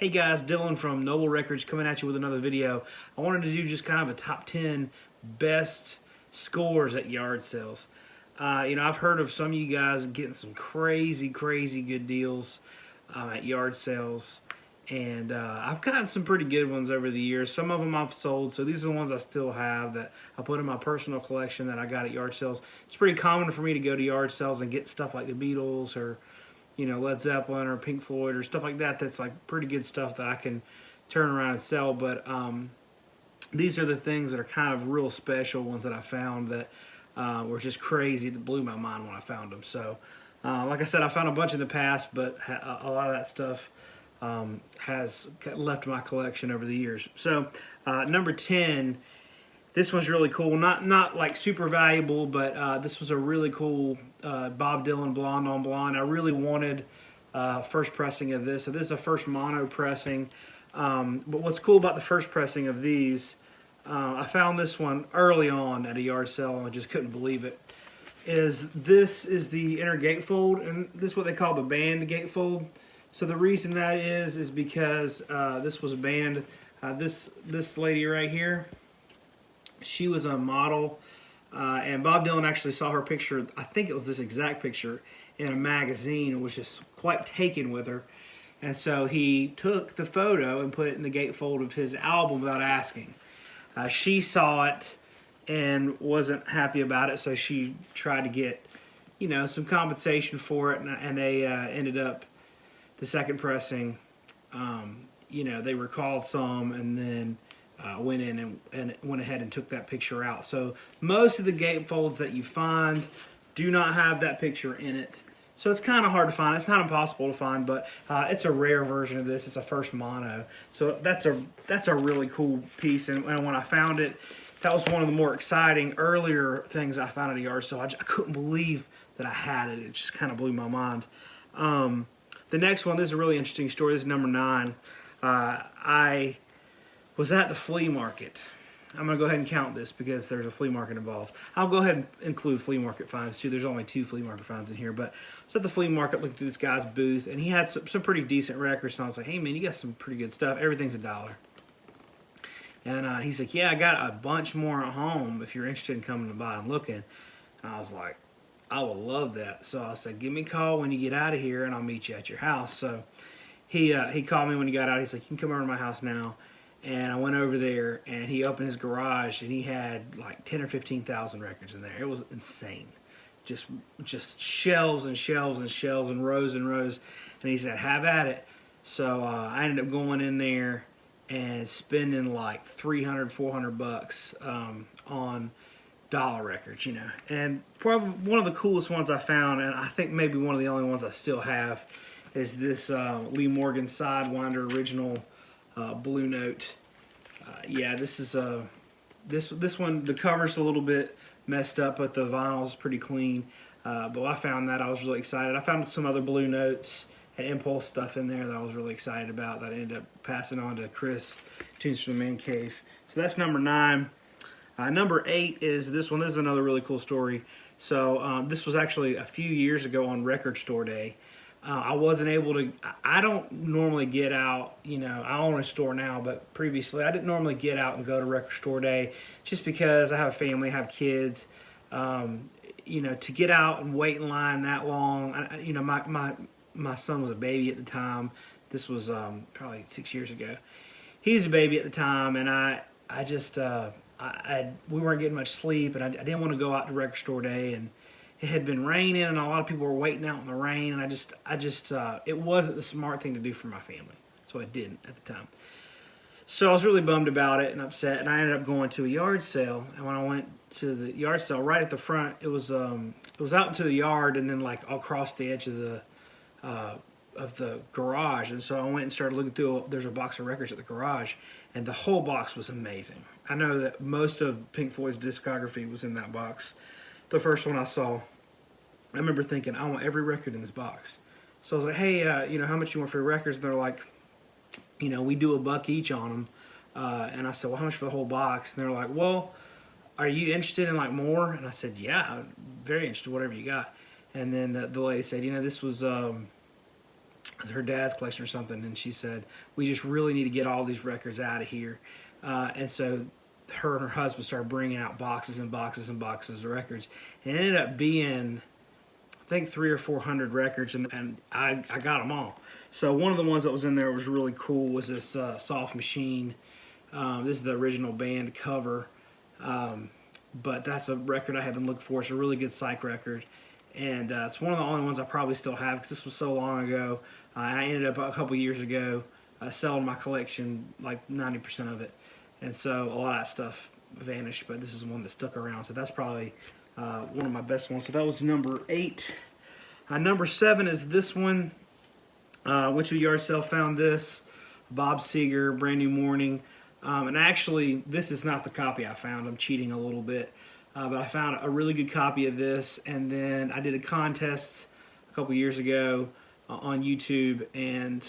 Hey guys, Dylan from Noble Records coming at you with another video. I wanted to do just kind of a top 10 best scores at yard sales. I've heard of some of you guys getting some crazy good deals at yard sales. And I've gotten some pretty good ones over the years. Some of them I've sold, so these are the ones I still have that I put in my personal collection that I got at yard sales. It's pretty common for me to go to yard sales and get stuff like the Beatles or Led Zeppelin or Pink Floyd or stuff like that. That's like pretty good stuff that I can turn around and sell. But these are the things that are kind of real special ones that I found that were just crazy, that blew my mind when I found them. So like I said, I found a bunch in the past, but a lot of that stuff has left my collection over the years. So number 10, this one's really cool. Not like super valuable, but this was a really cool Bob Dylan Blonde on Blonde. I really wanted first pressing of this. So this is a first mono pressing. But what's cool about the first pressing of these, I found this one early on at a yard sale and I just couldn't believe it. This is the inner gatefold, and this is what they call the band gatefold. So the reason that is because this was a band. This lady right here, she was a model, and Bob Dylan actually saw her picture, I think it was this exact picture, in a magazine and was just quite taken with her. And so he took the photo and put it in the gatefold of his album without asking. She saw it and wasn't happy about it, so she tried to get, some compensation for it, and they ended up, the second pressing, they recalled some and then went in and went ahead and took that picture out. So most of the gatefolds that you find do not have that picture in it. So it's kind of hard to find. It's not impossible to find, but it's a rare version of this. It's a first mono. So that's a really cool piece. And when I found it, that was one of the more exciting earlier things I found at a yard sale. I couldn't believe that I had it. It just kind of blew my mind. The next one, this is a really interesting story. This is number 9. I was at the flea market. I'm going to go ahead and count this because there's a flea market involved. I'll go ahead and include flea market finds too. There's only 2 flea market finds in here. But I was at the flea market looking through this guy's booth, and he had some pretty decent records. And I was like, hey man, you got some pretty good stuff. Everything's $1. And he's like, yeah, I got a bunch more at home if you're interested in coming to buy and looking. And I was like, I would love that. So I said, give me a call when you get out of here and I'll meet you at your house. So he called me when he got out. He's like, you can come over to my house now. And I went over there and he opened his garage and he had like 10 or 15,000 records in there. It was insane. Just shelves and shelves and shelves and rows and rows. And he said, have at it. So I ended up going in there and spending like $300, $400 on dollar records, And probably one of the coolest ones I found, and I think maybe one of the only ones I still have, is this Lee Morgan Sidewinder original Blue Note. Yeah, this is this one. The cover's a little bit messed up, but the vinyl's pretty clean. But I found that I was really excited. I found some other Blue Notes and Impulse stuff in there that I was really excited about. That I ended up passing on to Chris, Tunes from the Man Cave. So that's number 9. Number 8 is this one. This is another really cool story. So this was actually a few years ago on Record Store Day. I wasn't able to, I don't normally get out, I own a store now, but previously I didn't normally get out and go to Record Store Day just because I have a family, I have kids. To get out and wait in line that long, my son was a baby at the time. This was probably 6 years ago. He was a baby at the time, and we weren't getting much sleep, and I didn't want to go out to Record Store Day, and it had been raining, and a lot of people were waiting out in the rain, and it wasn't the smart thing to do for my family, so I didn't at the time. So I was really bummed about it and upset, and I ended up going to a yard sale. And when I went to the yard sale, right at the front, it was out into the yard, and then like across the edge of the garage. And so I went and started looking through. There's a box of records at the garage, and the whole box was amazing. I know that most of Pink Floyd's discography was in that box. The first one I saw, I remember thinking, I want every record in this box. So I was like, hey, how much you want for your records? And they're like, we do $1 each on them. And I said, well, how much for the whole box? And they're like, well, are you interested in like more? And I said, yeah, I'm very interested, whatever you got. And then the lady said, this was her dad's collection or something, and she said, we just really need to get all these records out of here. And so her and her husband started bringing out boxes and boxes and boxes of records. And it ended up being, I think, 300 or 400 records, and I got them all. So one of the ones that was in there was really cool was this Soft Machine. This is the original band cover, but that's a record I haven't looked for. It's a really good psych record, and it's one of the only ones I probably still have because this was so long ago. And I ended up a couple years ago selling my collection, like 90% of it, and so a lot of that stuff vanished, but this is one that stuck around, so that's probably one of my best ones. So that was number 8. Number 7 is this one. Went to a yard sale, found this, Bob Seger, Brand New Morning. And actually, this is not the copy I found. I'm cheating a little bit. But I found a really good copy of this, and then I did a contest a couple years ago on YouTube, and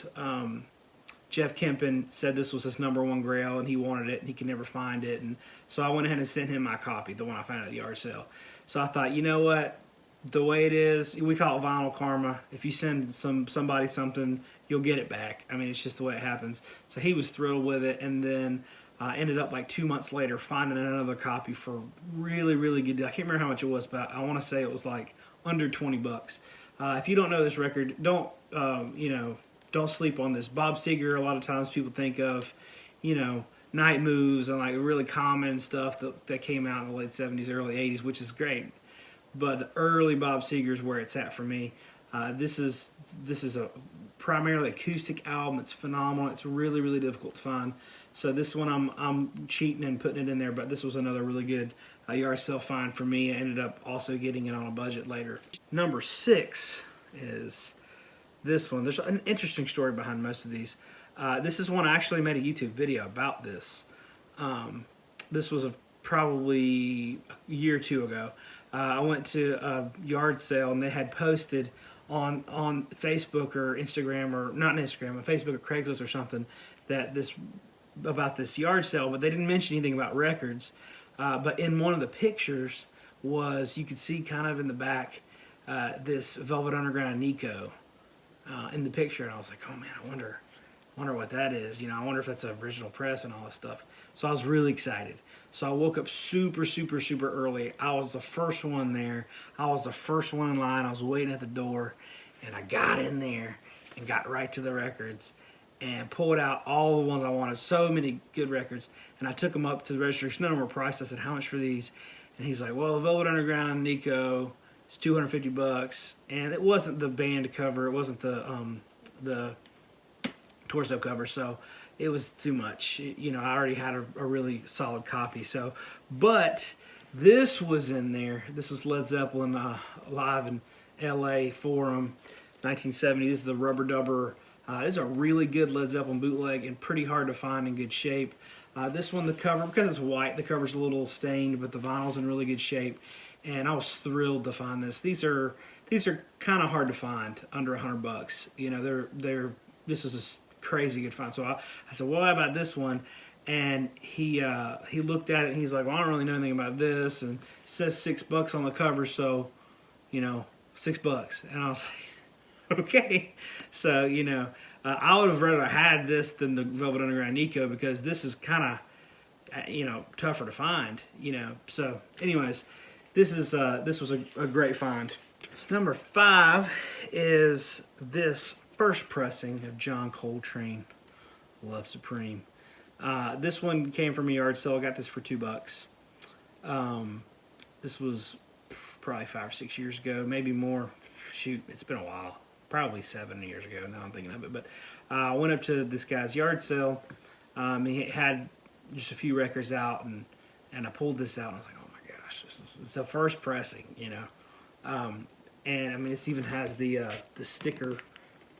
Jeff Kempen said this was his #1 grail, and he wanted it, and he could never find it. And so I went ahead and sent him my copy, the one I found at the yard sale. So I thought, you know what? The way it is, we call it vinyl karma. If you send somebody something, you'll get it back. I mean, it's just the way it happens. So he was thrilled with it, and then ended up like 2 months later finding another copy for really, really good deal. I can't remember how much it was, but I want to say it was like under 20 bucks. If you don't know this record, don't sleep on this. Bob Seger, a lot of times people think of, Night Moves and like really common stuff that came out in the late 70s, early 80s, which is great. But the early Bob Seger is where it's at for me. This is a primarily acoustic album. It's phenomenal. It's really, really difficult to find. So this one I'm cheating and putting it in there, but this was another really good yard sale find for me. I ended up also getting it on a budget later. Number 6 is this one. There's an interesting story behind most of these. This is one I actually made a YouTube video about this. This was probably a year or two ago. I went to a yard sale, and they had posted on Facebook or Instagram, or not Instagram, on Facebook or Craigslist or something, about this yard sale, but they didn't mention anything about records. But in one of the pictures you could see kind of in the back this Velvet Underground Nico in the picture, and I was like, oh man, I wonder what that is. I wonder if that's an original press and all this stuff. So I was really excited. So I woke up super, super, super early. I was the first one there. I was the first one in line. I was waiting at the door, and I got in there and got right to the records and pulled out all the ones I wanted. So many good records. And I took them up to the registration. None of them were priced. I said, how much for these? And he's like, well, the Velvet Underground Nico is $250. And it wasn't the band cover. It wasn't the torso cover. So it was too much. I already had a really solid copy. So, but this was in there. This was Led Zeppelin live in L.A. Forum, 1970. This is the Rubber Dubber. This is a really good Led Zeppelin bootleg and pretty hard to find in good shape. This one, the cover, because it's white, the cover's a little stained, but the vinyl's in really good shape. And I was thrilled to find this. These are kind of hard to find under $100. This is a crazy good find. So I said, well, how about this one? And he looked at it, and he's like, well, I don't really know anything about this, and it says $6 on the cover, so $6. And I was like, okay. So I would have rather had this than the Velvet Underground Nico, because this is kind of tougher to find. So anyways, this was a great find. So number 5 is this first pressing of John Coltrane, Love Supreme. This one came from a yard sale. I got this for $2. This was probably 5 or 6 years ago, maybe more. Shoot, it's been a while. Probably 7 years ago, now I'm thinking of it. But I went up to this guy's yard sale. He had just a few records out, and I pulled this out, and I was like, oh my gosh, this is the first pressing, and I mean, this even has the sticker,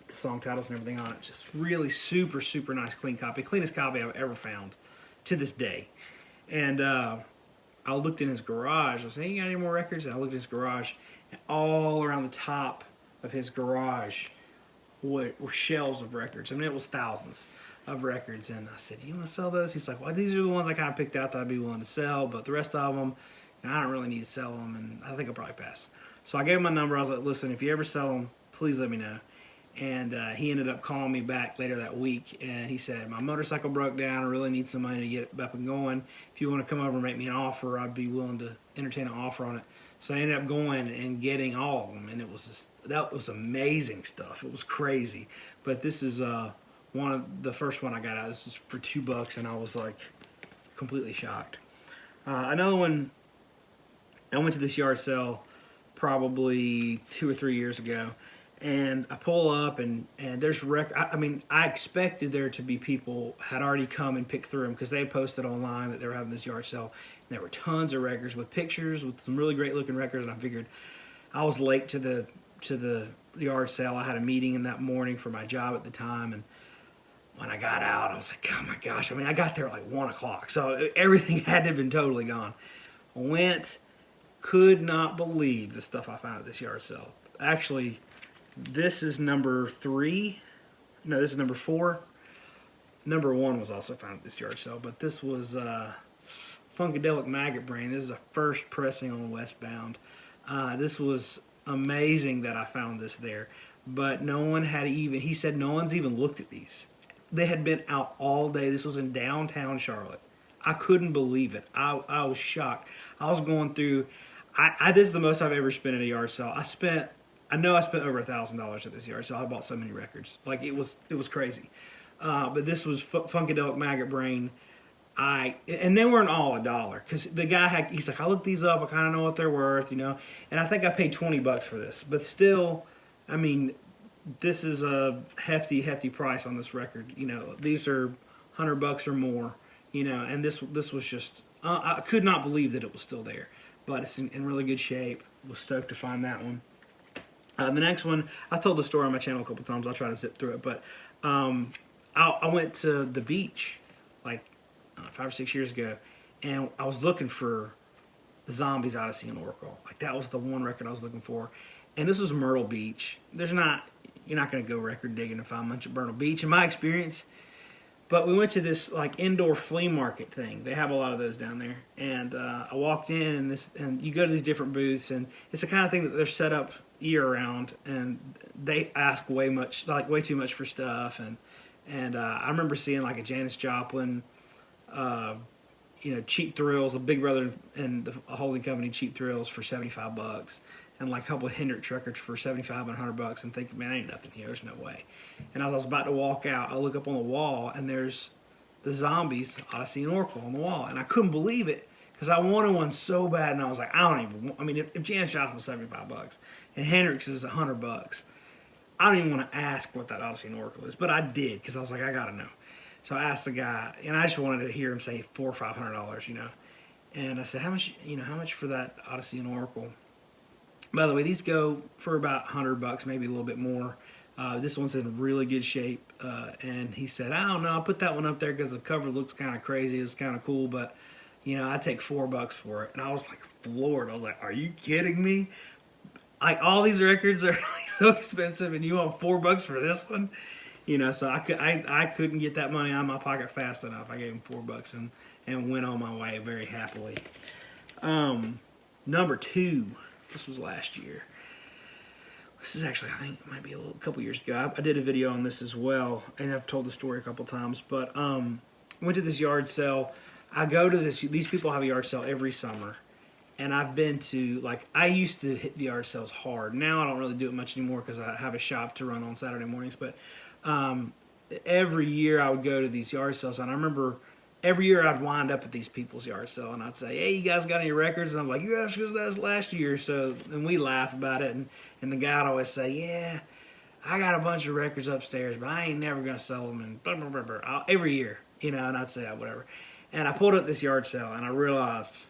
the song titles and everything on it. Just really super, super nice, clean copy. Cleanest copy I've ever found to this day. And I looked in his garage. I was saying, you got any more records? And I looked in his garage, and all around the top of his garage were shelves of records. I mean, it was thousands of records. And I said, you want to sell those? He's like, well, these are the ones I kind of picked out that I'd be willing to sell, but the rest of them, I don't really need to sell them, and I think I'll probably pass. So I gave him my number. I was like, listen, if you ever sell them, please let me know. And he ended up calling me back later that week, and he said, my motorcycle broke down. I really need some money to get it up and going. If you want to come over and make me an offer, I'd be willing to entertain an offer on it. So I ended up going and getting all of them, and it was that was amazing stuff. It was crazy. But this is the first one I got out. This was for $2, and I was like completely shocked. Another one, I went to this yard sale probably 2 or 3 years ago. And I pull up, and there's I expected there to be people had already come and picked through them, because they had posted online that they were having this yard sale. And there were tons of records with pictures, with some really great looking records. And I figured I was late to the yard sale. I had a meeting in that morning for my job at the time, and when I got out, I was like, oh my gosh. I mean, I got there at like 1 o'clock, so everything had to have been totally gone. I went, could not believe the stuff I found at this yard sale. Actually, this is number 3. No, this is number 4. Number 1 was also found at this yard sale, but this was Funkadelic Maggot Brain. This is a first pressing on Westbound. This was amazing that I found this there, but no one had even, he said no one's even looked at these. They had been out all day. This was in downtown Charlotte. I couldn't believe it. I was shocked. I was going through, this is the most I've ever spent at a yard sale. I know I spent over $1,000 at this yard sale. I bought so many records. Like, it was crazy. But this was Funkadelic Maggot Brain. And they weren't all $1, because the guy he's like, I looked these up. I kind of know what they're worth, you know. And I think I paid $20 for this. But still, I mean, this is a hefty price on this record. You know, these are $100 or more. You know, and this was just, I could not believe that it was still there. But it's in really good shape. Was stoked to find that one. The next one, I told the story on my channel a couple times. I'll try to zip through it. But I went to the beach like 5 or 6 years ago, and I was looking for Zombies, Odyssey, and Oracle. Like, that was the one record I was looking for. And this was Myrtle Beach. You're not going to go record digging and find much at Myrtle Beach, in my experience. But we went to this like indoor flea market thing. They have a lot of those down there. And I walked in, and you go to these different booths, and it's the kind of thing that they're set up year round, and they ask way too much for stuff. And I remember seeing like a Janis Joplin, Cheap Thrills, the Big Brother and the holding company Cheap Thrills for $75, and like a couple of Hendrix records for $75 and $100, and thinking, man, ain't nothing here. There's no way. And as I was about to walk out, I look up on the wall, and there's the Zombies, Odyssey, and Oracle on the wall, and I couldn't believe it, because I wanted one so bad, and I was like, if Janis Joplin was $75 and Hendrix is $100, I don't even want to ask what that Odyssey and Oracle is, but I did, because I was like, I gotta know. So I asked the guy, and I just wanted to hear him say $400 or $500, you know. And I said, how much for that Odyssey and Oracle? By the way, these go for about $100, maybe a little bit more. This one's in really good shape, and he said, I don't know, I'll put that one up there because the cover looks kind of crazy. It's kind of cool, but I'd take $4 for it. And I was like floored. I was like, are you kidding me? Like, all these records are so expensive, and you want $4 for this one? So I couldn't get that money out of my pocket fast enough. I gave him $4 and went on my way very happily. Number 2, this was last year. This is actually, I think it might be a couple years ago. I did a video on this as well, and I've told the story a couple times. But went to this yard sale. I go to these people have a yard sale every summer. And I've been to, like, I used to hit the yard sales hard. Now I don't really do it much anymore because I have a shop to run on Saturday mornings. But every year I would go to these yard sales, and I remember every year I'd wind up at these people's yard sale, and I'd say, hey, you guys got any records? And I'm like, yeah, because that was last year. So, and we laugh about it, and the guy would always say, yeah, I got a bunch of records upstairs, but I ain't never going to sell them, and blah, blah, blah, blah. Every year, and I'd say, whatever. And I pulled up this yard sale, and I realized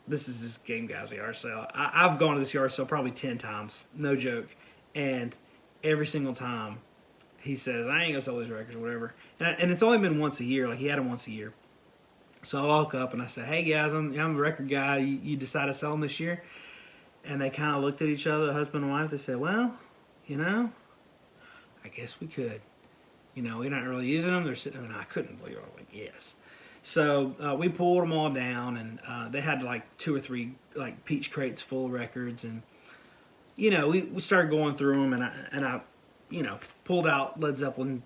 this is this game guy's yard sale. I've gone to this yard sale probably 10 times, no joke, and every single time he says, I ain't going to sell these records or whatever. And it's only been once a year. Like, he had them once a year. So I walk up and I say, hey, guys, I'm a record guy. You decided to sell them this year? And they kind of looked at each other, husband and wife. They said, well, I guess we could. We're not really using them. They're sitting there, and I couldn't believe it. I was like, yes. So we pulled them all down, and they had like 2 or 3 like peach crates full of records. And, we started going through them, and I you know, pulled out Led Zeppelin.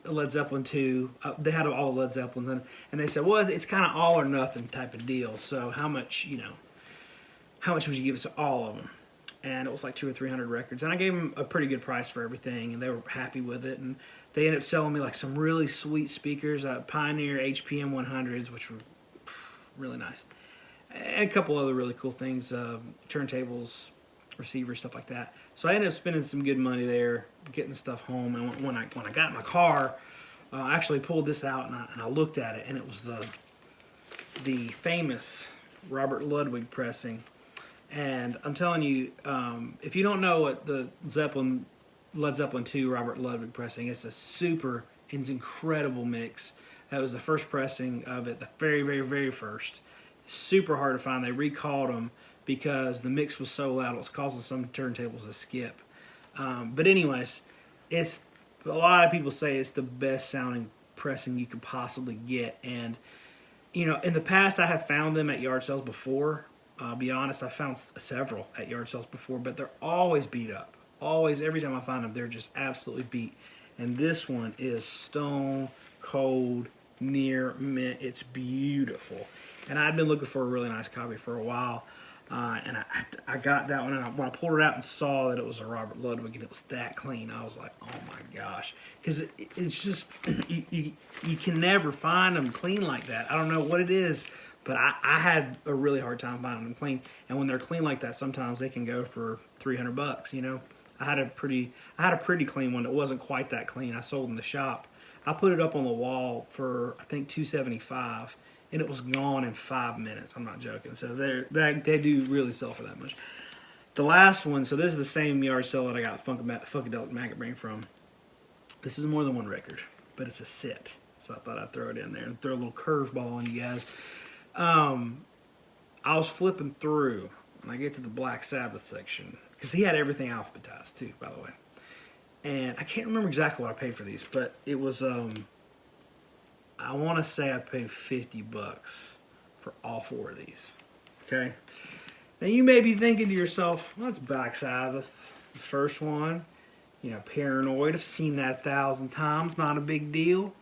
Led Zeppelin 2, they had all the Led Zeppelins in it, and they said, well, it's kind of all or nothing type of deal, so how much, you know, how much would you give us all of them? And it was like 200 or 300 records, and I gave them a pretty good price for everything, and they were happy with it, and they ended up selling me like some really sweet speakers, Pioneer HPM 100s, which were really nice, and a couple other really cool things, turntables, receivers, stuff like that. So I ended up spending some good money there, getting the stuff home. And when I got in my car, I actually pulled this out and I looked at it, and it was the famous Robert Ludwig pressing. And I'm telling you, if you don't know what the Led Zeppelin 2 Robert Ludwig pressing, it's it's incredible mix. That was the first pressing of it, the very, very, very first. Super hard to find. They recalled them because the mix was so loud it was causing some turntables to skip. But anyways, it's a lot of people say it's the best sounding pressing you could possibly get. And you know, in the past I have found them at yard sales before. I'll be honest, I found several at yard sales before, but they're always beat up. Always, every time I find them, they're just absolutely beat. And this one is stone cold, near mint. It's beautiful. And I'd been looking for a really nice copy for a while. And I got that one, and when I pulled it out and saw that it was a Robert Ludwig and it was that clean, I was like, oh my gosh. Because it's just, you can never find them clean like that. I don't know what it is, but I had a really hard time finding them clean. And when they're clean like that, sometimes they can go for $300, you know. I had a pretty clean one that wasn't quite that clean. I sold in the shop. I put it up on the wall for, I think, $275. And it was gone in 5 minutes. I'm not joking. So they do really sell for that much. The last one, so this is the same yard sale that I got Funkadelic Maggot Brain from. This is more than one record, but it's a set. So I thought I'd throw it in there and throw a little curveball on you guys. I was flipping through, and I get to the Black Sabbath section, because he had everything alphabetized too, by the way. And I can't remember exactly what I paid for these, but it was... I want to say I paid $50 for all 4 of these. Okay? Now you may be thinking to yourself, well, that's Black Sabbath. The first one, you know, Paranoid. I've seen that 1,000 times. Not a big deal.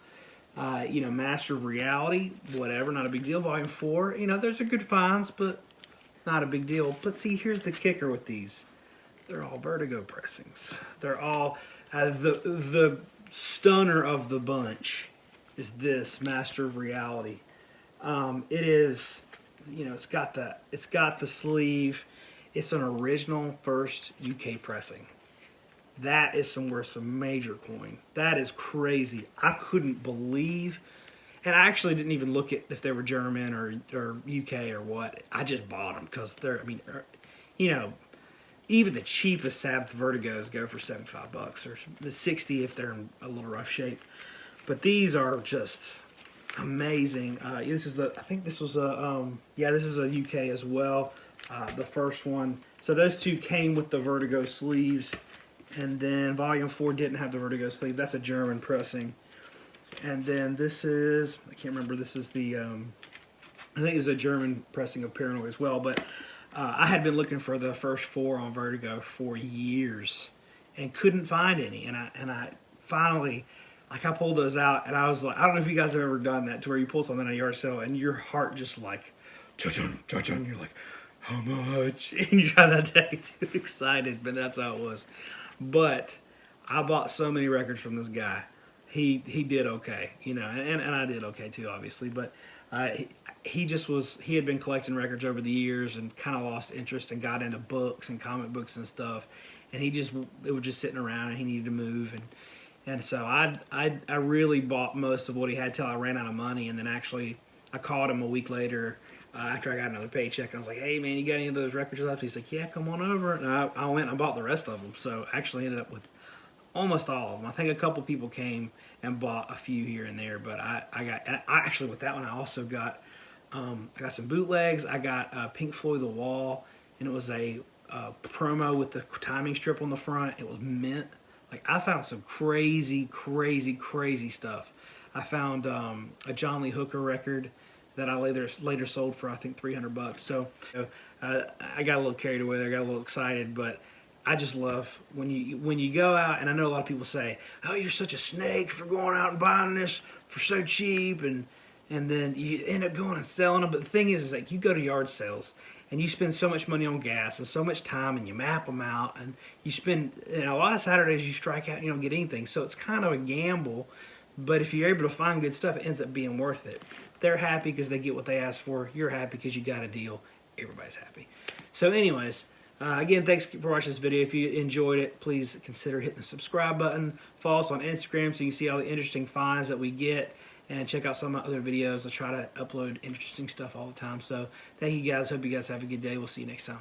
You know, Master of Reality, whatever, not a big deal. Volume 4, you know, there's a good finds, but not a big deal. But see, here's the kicker with these. They're all Vertigo pressings. They're all the stunner of the bunch. Is this Master of Reality? It is, you know, it's got the sleeve. It's an original first UK pressing. That is worth some major coin. That is crazy. I couldn't believe, and I actually didn't even look at if they were German or UK or what. I just bought them because they're, I mean, you know, even the cheapest Sabbath Vertigos go for $75 or $60 if they're in a little rough shape. But these are just amazing. This is I think this was this is a UK as well. The first one. So those two came with the Vertigo sleeves, and then Volume 4 didn't have the Vertigo sleeve. That's a German pressing. And then this is, I can't remember. This is the I think it's a German pressing of Paranoid as well. But I had been looking for the first 4 on Vertigo for years and couldn't find any. And I finally. Like, I pulled those out, and I was like, I don't know if you guys have ever done that, to where you pull something at a yard sale, and your heart just like, cha-chun, cha-chun, you're like, how much? And you try not to get too excited, but that's how it was. But I bought so many records from this guy. He did okay, you know, and I did okay too, obviously. But he had been collecting records over the years and kind of lost interest and got into books and comic books and stuff. And it was just sitting around, and he needed to move. And so I really bought most of what he had till I ran out of money. And then actually I called him a week later after I got another paycheck. And I was like, hey, man, you got any of those records left? He's like, yeah, come on over. And I went and I bought the rest of them. So I actually ended up with almost all of them. I think a couple people came and bought a few here and there. But I actually, with that one, I also got I got some bootlegs. I got Pink Floyd The Wall. And it was a promo with the timing strip on the front. It was mint. Like, I found some crazy, crazy, crazy stuff. I found a John Lee Hooker record that I later sold for, I think, $300. So I got a little carried away there, got a little excited, but I just love when you go out, and I know a lot of people say, "Oh, you're such a snake for going out and buying this for so cheap," and then you end up going and selling them. But the thing is like you go to yard sales and you spend so much money on gas and so much time, and you map them out, and you spend, you know, a lot of Saturdays you strike out and you don't get anything. So it's kind of a gamble. But if you're able to find good stuff, it ends up being worth it. They're happy because they get what they asked for. You're happy because you got a deal. Everybody's happy. So anyways, again, thanks for watching this video. If you enjoyed it, please consider hitting the subscribe button. Follow us on Instagram so you can see all the interesting finds that we get. And check out some of my other videos. I try to upload interesting stuff all the time. So thank you guys. Hope you guys have a good day. We'll see you next time.